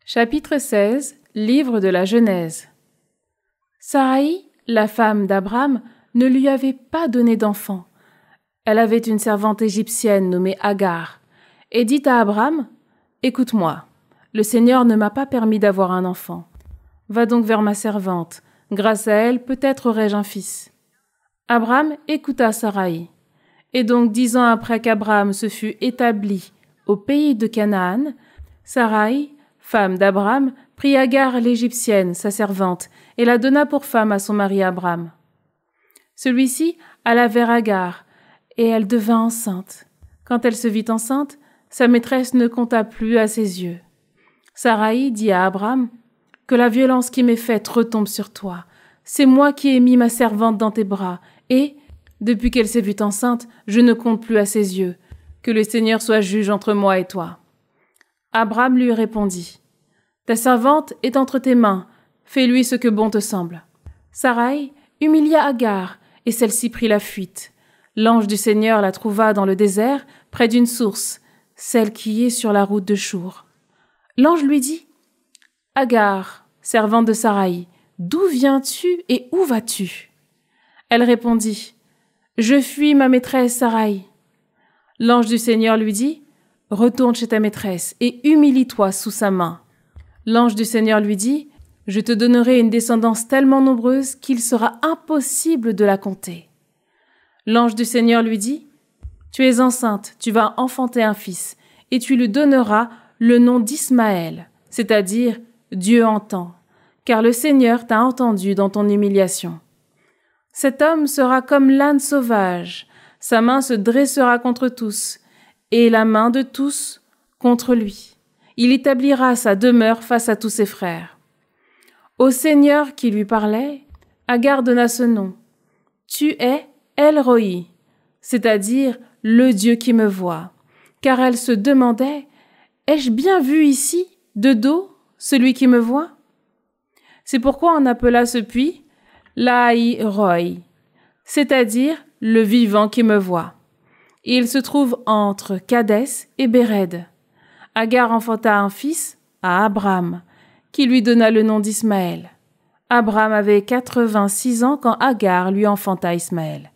Chapitre 16, Livre de la Genèse. Saraï, la femme d'Abram, ne lui avait pas donné d'enfant. Elle avait une servante égyptienne nommée Agar, et dit à Abram, « Écoute-moi, le Seigneur ne m'a pas permis d'avoir un enfant. Va donc vers ma servante, grâce à elle peut-être aurai-je un fils. » Abram écouta Saraï. Et donc 10 ans après qu'Abram se fut établi au pays de Canaan, Saraï, femme d'Abram, prit Agar l'Égyptienne, sa servante, et la donna pour femme à son mari Abram. Celui-ci alla vers Agar, et elle devint enceinte. Quand elle se vit enceinte, sa maîtresse ne compta plus à ses yeux. Saraï dit à Abram, « Que la violence qui m'est faite retombe sur toi. C'est moi qui ai mis ma servante dans tes bras, et, depuis qu'elle s'est vue enceinte, je ne compte plus à ses yeux. Que le Seigneur soit juge entre moi et toi. » Abram lui répondit, « Ta servante est entre tes mains, fais-lui ce que bon te semble. » Saraï humilia Agar, et celle-ci prit la fuite. L'ange du Seigneur la trouva dans le désert, près d'une source, celle qui est sur la route de Chour. L'ange lui dit, « Agar, servante de Saraï, d'où viens-tu et où vas-tu » Elle répondit, « Je fuis ma maîtresse Saraï. » L'ange du Seigneur lui dit, « Retourne chez ta maîtresse et humilie-toi sous sa main. » L'ange du Seigneur lui dit, « Je te donnerai une descendance tellement nombreuse qu'il sera impossible de la compter. » L'ange du Seigneur lui dit, « Tu es enceinte, tu vas enfanter un fils, et tu lui donneras le nom d'Ismaël, c'est-à-dire Dieu entend, car le Seigneur t'a entendu dans ton humiliation. Cet homme sera comme l'âne sauvage, sa main se dressera contre tous, et la main de tous contre lui. Il établira sa demeure face à tous ses frères. » Au Seigneur qui lui parlait, Agar donna ce nom. « Tu es El-Roi, c'est-à-dire le Dieu qui me voit. » Car elle se demandait, « Ai-je bien vu ici, de dos, celui qui me voit ?» C'est pourquoi on appela ce puits Laï-Roi, c'est-à-dire le vivant qui me voit. Il se trouve entre Kadès et Béred. Agar enfanta un fils à Abram, qui lui donna le nom d'Ismaël. Abram avait 86 ans quand Agar lui enfanta Ismaël.